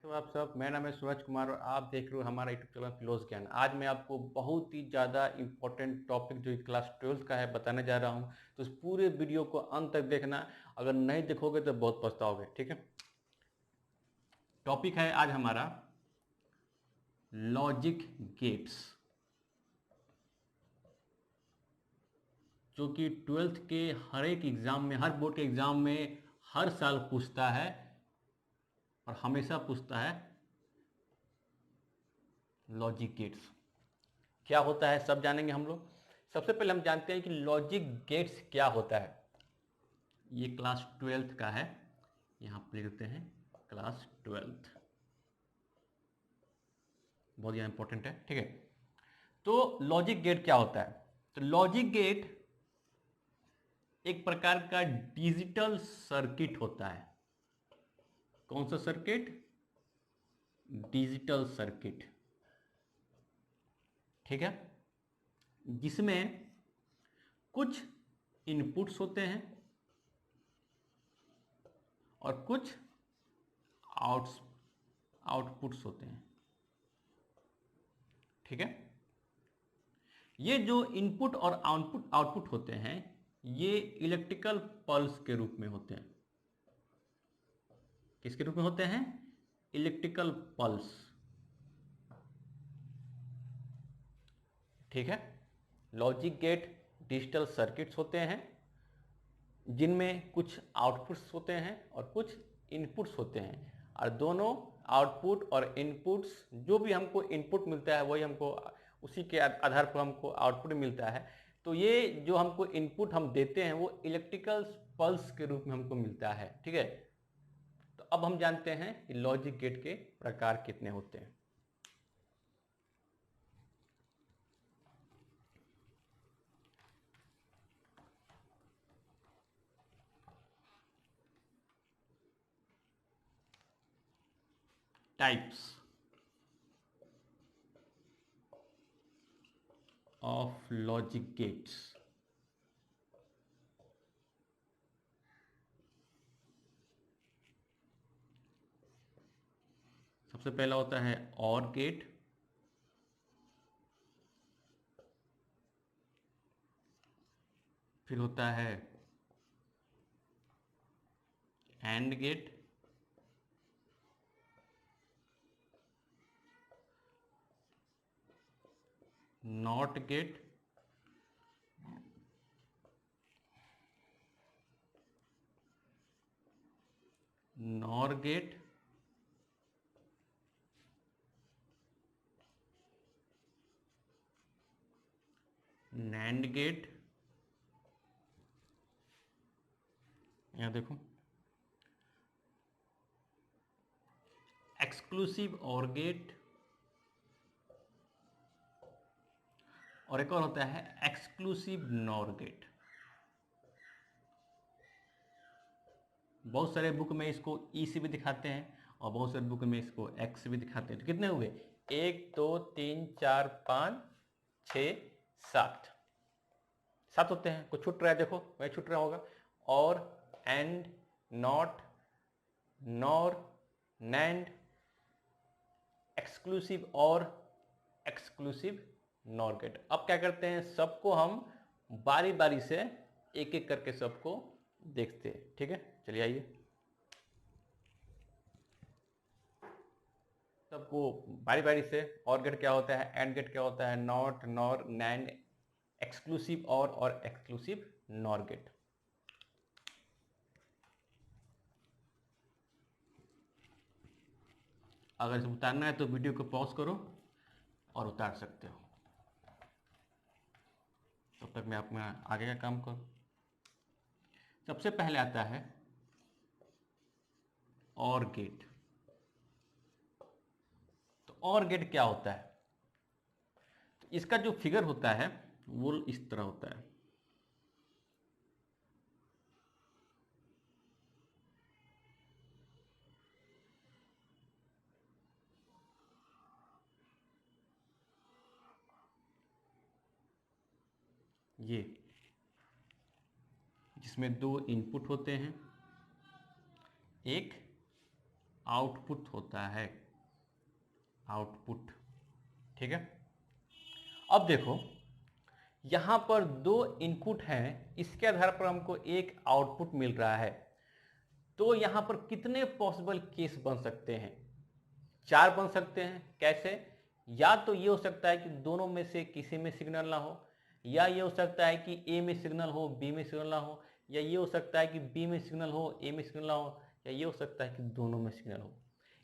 तो आप सब, मेरा नाम है सूरज कुमार और आप देख रहे हो हमारा यूट्यूब चैनल फिलोस ज्ञान। आज मैं आपको बहुत ही ज़्यादा इंपॉर्टेंट टॉपिक जो क्लास 12 का है बताने जा रहा हूँ। तो इस पूरे वीडियो को अंत तक देखना, अगर नहीं देखोगे तो बहुत पछताओगे। ठीक है, टॉपिक है आज हमारा लॉजिक गेट्स, जो कि 12th के हर एक एग्जाम में, हर बोर्ड के एग्जाम में हर साल पूछता है और हमेशा पूछता है। लॉजिक गेट्स क्या होता है सब जानेंगे हम लोग। सबसे पहले हम जानते हैं कि लॉजिक गेट्स क्या होता है। ये क्लास 12th का है, यहाँ पर लिखते हैं क्लास 12th, बहुत ज़्यादा इंपॉर्टेंट है। ठीक है, तो लॉजिक गेट क्या होता है? तो लॉजिक गेट एक प्रकार का डिजिटल सर्किट होता है। कौन सा सर्किट? Digital circuit. ठीक है, जिसमें कुछ इनपुट्स होते हैं और कुछ आउटपुट्स होते हैं। ठीक है, ये जो इनपुट और आउटपुट होते हैं, ये इलेक्ट्रिकल पल्स के रूप में होते हैं। किसके रूप में होते हैं? Electrical pulse. ठीक है, लॉजिक गेट डिजिटल सर्किट्स होते हैं जिनमें कुछ आउटपुट्स होते हैं और कुछ इनपुट्स होते हैं, और दोनों आउटपुट और इनपुट्स, जो भी हमको इनपुट मिलता है वही हमको, उसी के आधार पर हमको आउटपुट मिलता है। तो ये जो हमको इनपुट हम देते हैं वो इलेक्ट्रिकल पल्स के रूप में हमको मिलता है। ठीक है, तो अब हम जानते हैं कि लॉजिक गेट के प्रकार कितने होते हैं। Types of logic gates. सबसे पहला होता है और गेट, फिर होता है and gate, not gate, nor gate, nand gate. यहाँ देखो, एक्सक्लूसिव और गेट, और एक और होता है एक्सक्लूसिव नॉर गेट। बहुत सारे बुक में इसको ई से भी दिखाते हैं और बहुत सारे बुक में इसको एक्स से भी दिखाते हैं। तो कितने हुए? 1 2 3 4 5 6 7, 7 होते हैं। कुछ छूट रहा है, देखो वही छूट रहा होगा। और, and, not, nor, NAND, exclusive और, एक्सक्लूसिव नॉर गेट। अब क्या करते हैं, सबको हम बारी बारी से एक एक करके सबको देखते हैं। ठीक है, चलिए आइए, सबको बारी बारी से। और गेट क्या होता है, एंड गेट क्या होता है, नॉट, नॉर, नैंड, एक्सक्लूसिव और एक्सक्लूसिव नॉर गेट। अगर इसे उतारना है तो वीडियो को पॉज करो और उतार सकते हो। तब तक मैं अपना आगे का काम करूँ। सबसे पहले आता है और गेट। तो और गेट क्या होता है? तो इसका जो फिगर होता है वो इस तरह होता है। ये, जिसमें 2 इनपुट होते हैं, एक आउटपुट होता है, आउटपुट। ठीक है, अब देखो यहां पर दो इनपुट हैं, इसके आधार पर हमको एक आउटपुट मिल रहा है। तो यहां पर कितने पॉसिबल केस बन सकते हैं? 4 बन सकते हैं। कैसे? या तो ये हो सकता है कि दोनों में से किसी में सिग्नल ना हो, या ये हो सकता है कि ए में सिग्नल हो बी में सिग्नल ना हो, या ये हो सकता है कि बी में सिग्नल हो ए में सिग्नल ना हो, या ये हो सकता है कि दोनों में सिग्नल हो।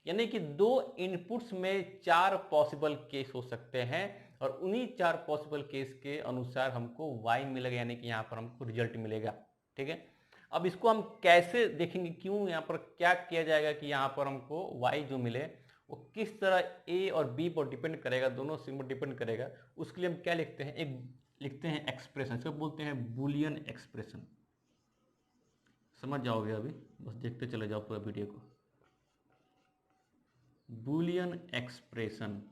यानी कि दो इनपुट्स में 4 पॉसिबल केस हो सकते हैं, और उन्हीं 4 पॉसिबल केस के अनुसार हमको y मिलेगा, यानी कि यहाँ पर हमको रिजल्ट मिलेगा। ठीक है, अब इसको हम कैसे देखेंगे, क्यों यहाँ पर क्या किया जाएगा कि यहाँ पर हमको y जो मिले वो किस तरह a और b पर डिपेंड करेगा, दोनों सिग्मा डिपेंड करेगा। उसके लिए हम क्या लिखते हैं, एक लिखते हैं एक्सप्रेशन, इसको बोलते हैं बुलियन एक्सप्रेशन। समझ जाओगे अभी, बस देखते चले जाओ पूरा वीडियो को। बुलियन एक्सप्रेशन,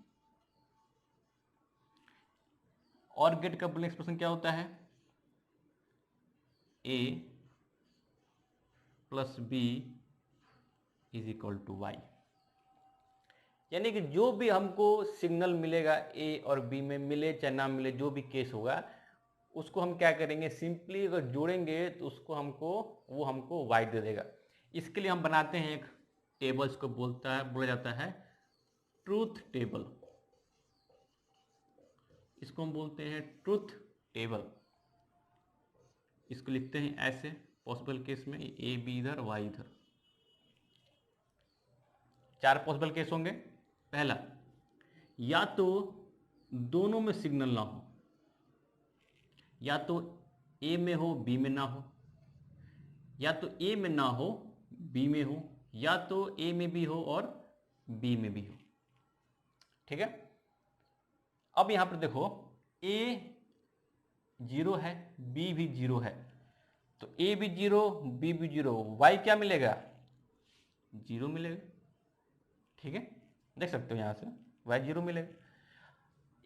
और गेट का बुलियन एक्सप्रेशन क्या होता है? a plus B is equal to Y. यानी कि जो भी हमको सिग्नल मिलेगा ए और बी में, मिले चाहे ना मिले, जो भी केस होगा उसको हम क्या करेंगे, सिंपली अगर जोड़ेंगे तो उसको हमको वाई दे देगा। इसके लिए हम बनाते हैं एक टेबल, इसको बोला जाता है ट्रूथ टेबल। इसको हम बोलते हैं ट्रूथ टेबल। इसको लिखते हैं ऐसे, पॉसिबल केस में ए बी इधर वाई इधर। 4 पॉसिबल केस होंगे। पहला, या तो दोनों में सिग्नल ना हो, या तो ए में हो बी में ना हो, या तो ए में ना हो बी में हो, या तो ए में भी हो और बी में भी हो। ठीक है, अब यहां पर देखो ए 0 है, बी भी 0 है, तो ए भी 0 बी भी 0, वाई क्या मिलेगा? 0 मिलेगा। ठीक है, देख सकते हो यहां से वाई 0 मिलेगा।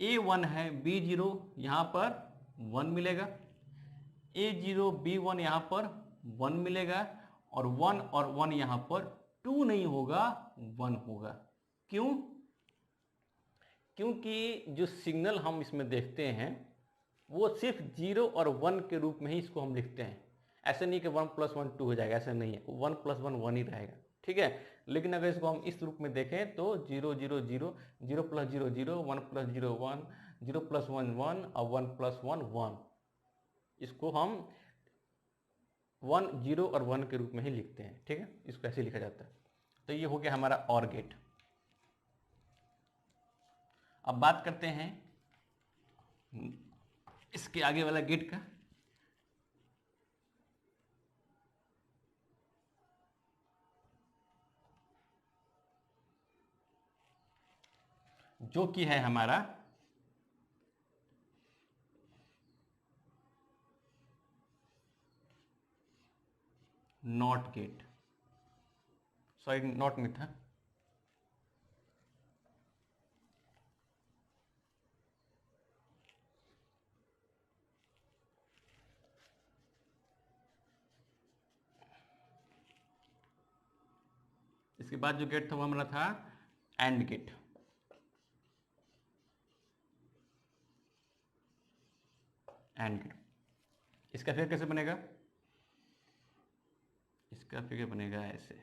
ए 1 है बी 0, यहां पर 1 मिलेगा। ए 0 बी 1, यहां पर 1 मिलेगा, और 1 यहां पर 2 नहीं होगा, 1 होगा। क्यों? क्योंकि जो सिग्नल हम इसमें देखते हैं वो सिर्फ 0 और 1 के रूप में ही इसको हम लिखते हैं। ऐसे नहीं कि 1 + 1 2 हो जाएगा, ऐसा नहीं है, 1 + 1 1 ही रहेगा। ठीक है, लेकिन अगर इसको हम इस रूप में देखें तो 0 0 0, 0 + 0 0, 1 + 0 1, 0 + 1 1 और 1 + 1 1। इसको हम 1 0 और 1 के रूप में ही लिखते हैं। ठीक है, इसको ऐसे लिखा जाता है। तो ये हो गया हमारा और गेट। अब बात करते हैं इसके आगे वाला गेट का। जो कि है हमारा नॉट गेट, सॉरी नॉट में था। इसके बाद जो गेट था वो हमारा था एंड गेट। एंड गेट, इसका फिर कैसे बनेगा? इसका फिगर बनेगा ऐसे।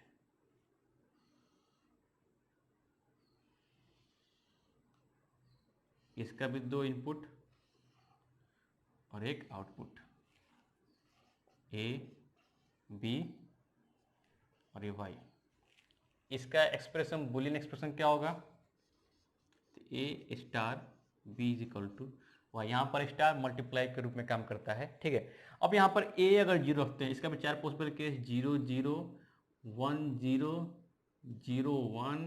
इसका भी 2 इनपुट और एक आउटपुट, ए बी और ये वाई। इसका एक्सप्रेशन, बुलियन एक्सप्रेशन क्या होगा? A star B is equal to Y. यहाँ पर स्टार मल्टीप्लाई के रूप में काम करता है। ठीक है, अब यहाँ पर ए अगर 0 रखते हैं, इसका भी 4 पॉसिबल केस, 0 0 1 0 0 1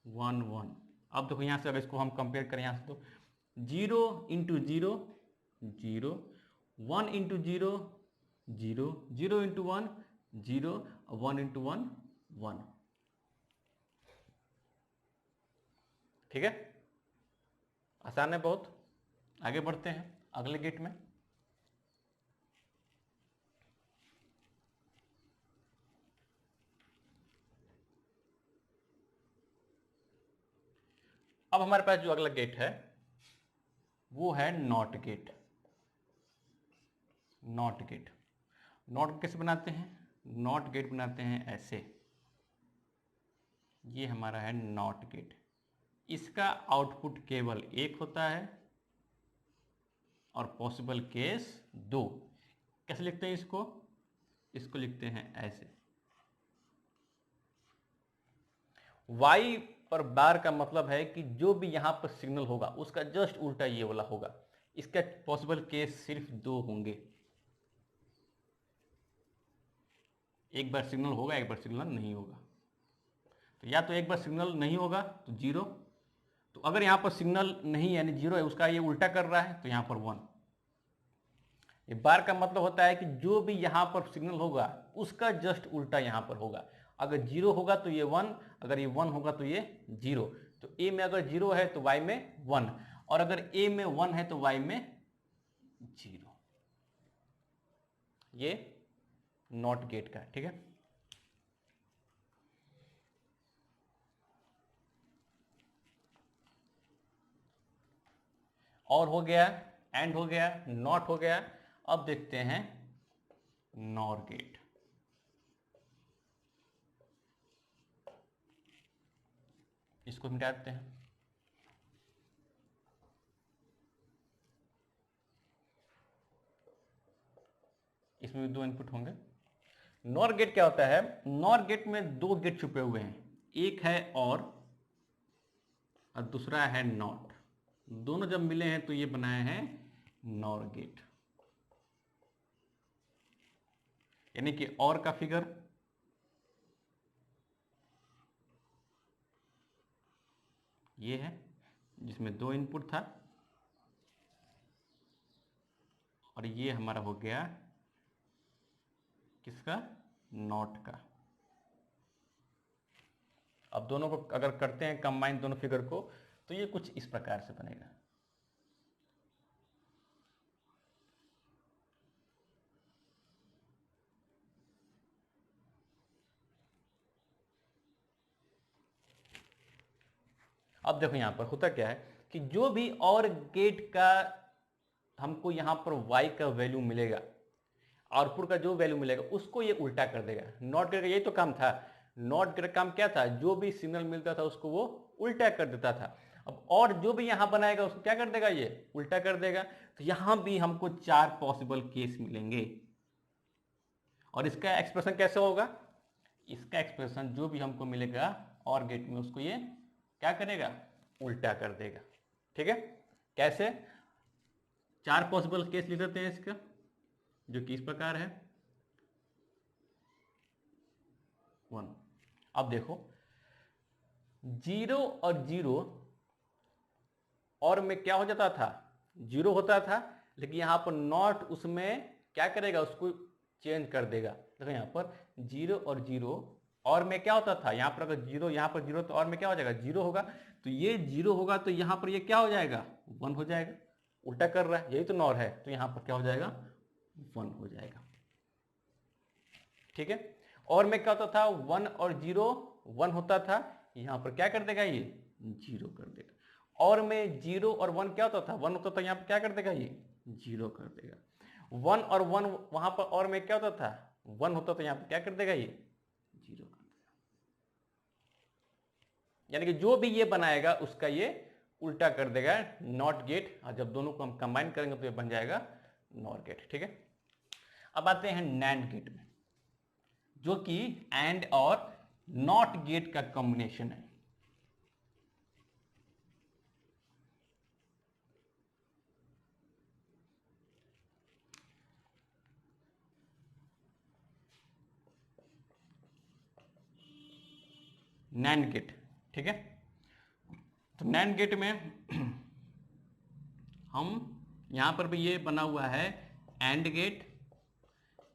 1 1। अब देखो यहाँ से अगर इसको हम कंपेयर करें यहाँ से, तो 0 × 0 0, 1 × 0 0, 0 × 1 0, 1 × 1 1। ठीक है, आसान है बहुत। आगे बढ़ते हैं अगले गेट में। अब हमारे पास जो अगला गेट है वो है not gate. Not gate, not कैसे बनाते हैं? नॉट गेट बनाते हैं ऐसे, ये हमारा है नॉट गेट। इसका आउटपुट केवल एक होता है और पॉसिबल केस दो। कैसे लिखते हैं इसको? इसको लिखते हैं ऐसे, वाई पर बार का मतलब है कि जो भी यहां पर सिग्नल होगा उसका जस्ट उल्टा ये वाला होगा। इसका पॉसिबल केस सिर्फ दो होंगे, एक बार सिग्नल होगा, एक बार सिग्नल नहीं होगा। तो या तो एक बार सिग्नल नहीं होगा तो जीरो, तो अगर यहां पर सिग्नल नहीं यानी जीरो है, उसका ये उल्टा कर रहा है तो यहां पर वन। ये बार का मतलब होता है कि जो भी यहां पर सिग्नल होगा उसका जस्ट उल्टा यहां पर होगा। अगर जीरो होगा तो ये वन, अगर ये वन होगा तो ये जीरो। तो ए में अगर जीरो है तो वाई में वन, और अगर ए में वन है तो वाई में जीरो। ये नॉट गेट का है, ठीक है। और हो गया, एंड हो गया, नॉट हो गया। अब देखते हैं नॉर गेट। इसको मिटा देते हैं। इसमें भी दो इनपुट होंगे। नॉर गेट क्या होता है? नॉर गेट में दो गेट छुपे हुए हैं, एक है और दूसरा है नॉट। दोनों जब मिले हैं तो ये बनाए हैं नॉर गेट। यानी कि और का फिगर ये है जिसमें दो इनपुट था, और ये हमारा हो गया किसका? नॉट का। अब दोनों को अगर करते हैं कंबाइन दोनों फिगर को, तो ये कुछ इस प्रकार से बनेगा। अब देखो यहां पर होता क्या है कि जो भी और गेट का हमको यहां पर y का वैल्यू मिलेगा, आउटपुट का जो वैल्यू मिलेगा उसको ये उल्टा कर देगा। नॉट गेट का यही तो काम था। नॉट गेट का काम क्या था? जो भी सिग्नल मिलता था उसको वो उल्टा कर देता था। अब और जो भी यहां बनाएगा उसको क्या कर देगा? ये उल्टा कर देगा। तो यहां भी हमको चार पॉसिबल केस मिलेंगे। और इसका एक्सप्रेशन कैसे होगा? इसका एक्सप्रेशन जो भी हमको मिलेगा और गेट में उसको ये क्या करेगा? उल्टा कर देगा। ठीक है। कैसे? चार पॉसिबल केस लिख देते हैं इसका, जो कि इस प्रकार है। वन। अब देखो, जीरो और जीरो और में क्या हो जाता था? जीरो होता था, लेकिन यहां पर नॉट उसमें क्या करेगा? उसको चेंज कर देगा। देखो यहां पर जीरो और जीरो और में क्या होता था? यहां पर अगर जीरो, यहां पर जीरो, तो और में क्या हो जाएगा? जीरो होगा। तो ये जीरो होगा तो यहां पर ये क्या हो जाएगा? वन हो जाएगा। उल्टा कर रहा है, यही तो नॉर है, तो यहां पर क्या हो जाएगा? वन हो जाएगा। ठीक है। और में क्या होता था? वन और जीरो वन होता था, यहां पर क्या कर देगा? ये जीरो कर देगा। और में जीरो और वन क्या होता था? वन होता था, यहां पर क्या कर देगा? ये जीरो कर देगा। वन और वन वहां पर और में क्या होता था? वन होता था, यहां पर क्या कर देगा? ये जीरो कर देगा। यानी कि जो भी ये बनाएगा उसका ये उल्टा कर देगा, नॉट गेट। और जब दोनों को हम कंबाइन करेंगे तो ये बन जाएगा नॉर गेट। ठीक है। अब आते हैं नैंड गेट में, जो कि एंड और नॉट गेट का कॉम्बिनेशन है। नैंड गेट, ठीक है। तो नैंड गेट में हम यहां पर भी ये बना हुआ है and gate,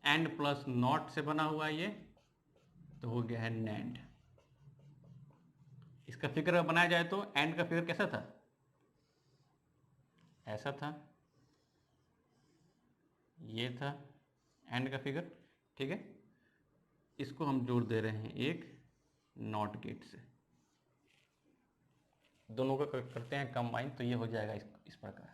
and plus not से बना हुआ है ये, तो हो गया है नैंड। इसका फिगर बनाया जाए तो एंड का फिगर कैसा था? ऐसा था, ये था एंड का फिगर। ठीक है। इसको हम जोड़ दे रहे हैं एक नॉट गेट से। दोनों को करते हैं कंबाइन, तो ये हो जाएगा इस प्रकार।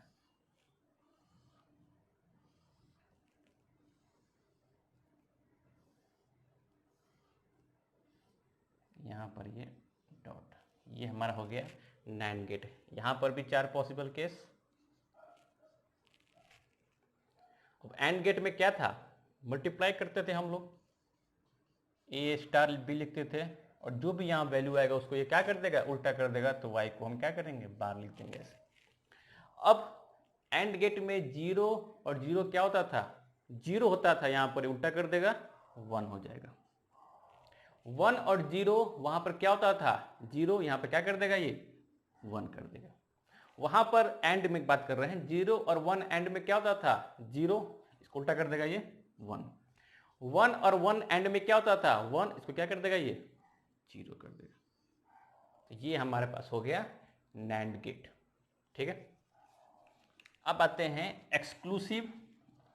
यहाँ पर ये डॉट, ये हमारा हो गया NAND गेट। यहाँ पर भी 4 पॉसिबल केस। अब AND गेट में क्या था, मल्टीप्लाई करते थे हम लोग, A स्टार B लिखते थे, और जो भी यहाँ वैल्यू आएगा उसको ये क्या कर देगा, उल्टा कर देगा, तो Y को हम क्या करेंगे, बार लिख देंगे ऐसे। अब AND गेट में 0 और 0 क्या होता था, 0 होता था, यहाँ पर उल्टा कर देगा 1 हो जाएगा। 1 और 0 वहां पर क्या होता था, 0, यहाँ पर क्या कर देगा, ये 1 कर देगा। वहां पर एंड में बात कर रहे हैं, 0 और 1 एंड में क्या होता था, 0, इसको उल्टा कर देगा ये 1। 1 और 1 एंड में क्या होता था, 1, इसको क्या कर देगा, ये 0 कर देगा। तो ये हमारे पास हो गया NAND गेट। ठीक है, अब आते हैं exclusive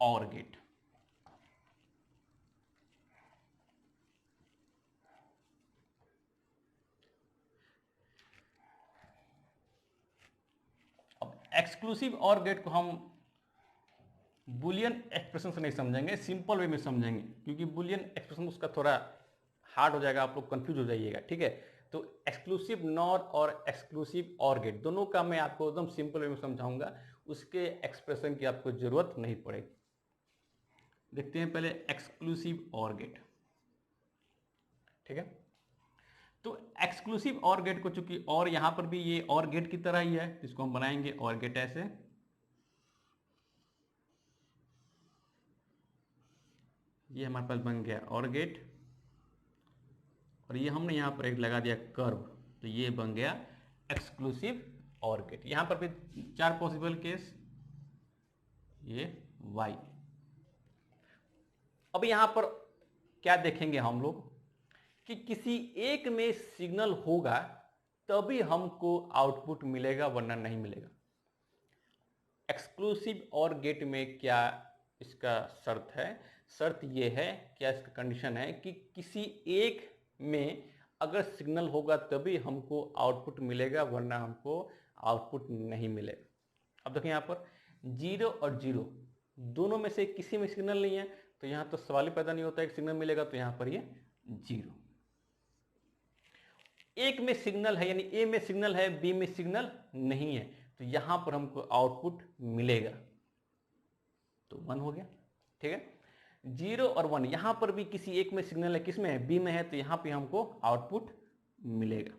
OR gate. Exclusive OR gate को हम बुलियन एक्सप्रेशन से नहीं समझेंगे, सिंपल वे में समझेंगे, क्योंकि बुलियन एक्सप्रेशन उसका थोड़ा हार्ड हो जाएगा, आप लोग कंफ्यूज हो जाइएगा। ठीक है, तो एक्सक्लूसिव नॉर और एक्सक्लूसिव OR गेट दोनों का मैं आपको एकदम सिंपल वे में समझाऊंगा, उसके एक्सप्रेशन की आपको जरूरत नहीं पड़ेगी। देखते हैं पहले एक्सक्लूसिव OR गेट। ठीक है, तो एक्सक्लूसिव OR गेट को, चूंकि और यहां पर भी ये OR गेट की तरह ही है, इसको हम बनाएंगे OR गेट ऐसे। ये हमारे पास बन गया OR गेट, और ये हमने यहां पर एक लगा दिया कर्व, तो ये बन गया एक्सक्लूसिव OR गेट। यहां पर भी 4 पॉसिबल केस, ये Y। अब यहां पर क्या देखेंगे हम लोग कि किसी एक में सिग्नल होगा तभी हमको आउटपुट मिलेगा, वरना नहीं मिलेगा। एक्सक्लूसिव OR गेट में क्या इसका शर्त है, शर्त ये है, क्या इसका कंडीशन है कि किसी एक में अगर सिग्नल होगा तभी हमको आउटपुट मिलेगा, वरना हमको आउटपुट नहीं मिलेगा। अब देखिए यहाँ पर 0 और 0 दोनों में से किसी में सिग्नल नहीं है, तो यहाँ तो सवाल ही पैदा नहीं होता है कि सिग्नल मिलेगा, तो यहाँ पर ये 0। एक में सिग्नल है, यानी A में सिग्नल है, B में सिग्नल नहीं है, तो यहां पर हमको आउटपुट मिलेगा, तो 1 हो गया। ठीक है, 0 और 1 यहां पर भी किसी एक में सिग्नल है, किसमें है, B में है, तो यहां पे हमको आउटपुट मिलेगा।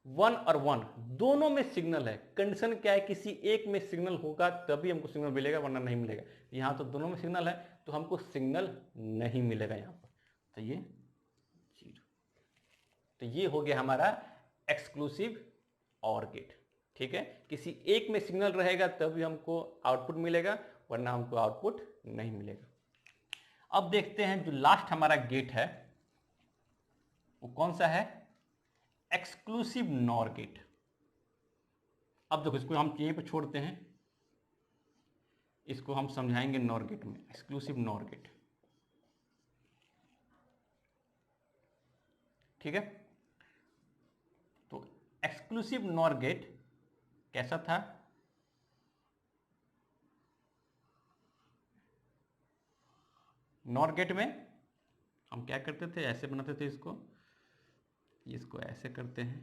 1 और 1 दोनों में सिग्नल है, कंडीशन क्या है, किसी एक में सिग्नल होगा तभी हमको सिग्नल मिलेगा, वरना नहीं मिलेगा। यहां तो दोनों में सिग्नल है, तो हमको सिग्नल नहीं मिलेगा यहां पर, तो ये 0। तो ये हो गया हमारा एक्सक्लूसिव OR गेट। ठीक है, किसी एक में सिग्नल रहेगा तभी हमको आउटपुट मिलेगा, वरना हमको आउटपुट नहीं मिलेगा। अब देखते हैं जो लास्ट हमारा गेट है वो कौन सा है, एक्सक्लूसिव NOR गेट। अब देखो इसको हम यहीं पर छोड़ते हैं, इसको हम समझाएंगे NOR गेट में, एक्सक्लूसिव NOR गेट। ठीक है, तो एक्सक्लूसिव NOR गेट कैसा था, NOR गेट में हम क्या करते थे, ऐसे बनाते थे इसको ऐसे करते हैं,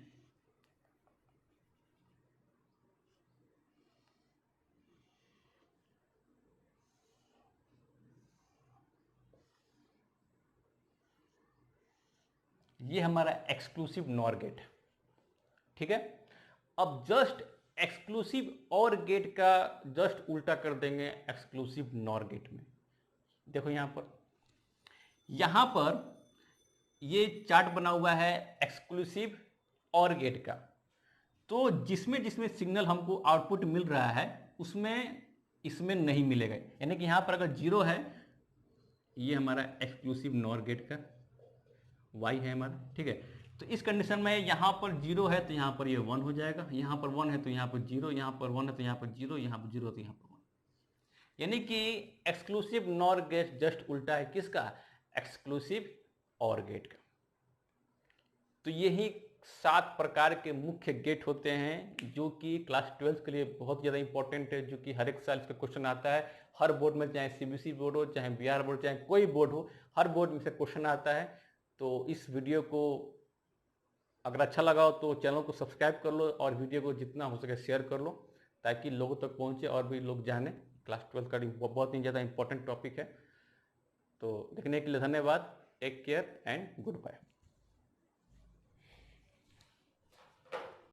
ये हमारा एक्सक्लूसिव NOR गेट। ठीक है, अब जस्ट एक्सक्लूसिव OR गेट का जस्ट उल्टा कर देंगे एक्सक्लूसिव NOR गेट में। देखो यहां पर ये चार्ट बना हुआ है एक्सक्लूसिव OR गेट का, तो जिसमें जिसमें सिग्नल हमको आउटपुट मिल रहा है उसमें इसमें नहीं मिलेगा, यानी कि यहां पर अगर 0 है, ये हमारा एक्सक्लूसिव NOR गेट का Y है हमारा। ठीक है, तो इस कंडीशन में यहां पर 0 है तो यहां पर ये 1 हो जाएगा, यहां पर 1 है तो यहां पर 0, यहां पर 1 है तो यहां पर 0, यहां पर 0 है तो यहां पर 1। यानी कि एक्सक्लूसिव NOR गेट जस्ट उल्टा है किसका, एक्सक्लूसिव OR गेट का। तो यही 7 प्रकार के मुख्य गेट होते हैं जो कि क्लास 12 के लिए बहुत ज़्यादा इंपॉर्टेंट है, जो कि हर एक साल इसका क्वेश्चन आता है। हर बोर्ड में, चाहे सीबीएसई बोर्ड हो, चाहे बिहार बोर्ड, चाहे कोई बोर्ड हो, हर बोर्ड में से क्वेश्चन आता है। तो इस वीडियो को अगर अच्छा लगा हो तो चैनल को सब्सक्राइब कर लो और वीडियो को जितना हो सके शेयर कर लो, ताकि लोगों तक पहुँचे और भी लोग जाने। क्लास 12 का बहुत ही ज़्यादा इंपॉर्टेंट टॉपिक है। तो देखने के लिए धन्यवाद। Take care and good bye.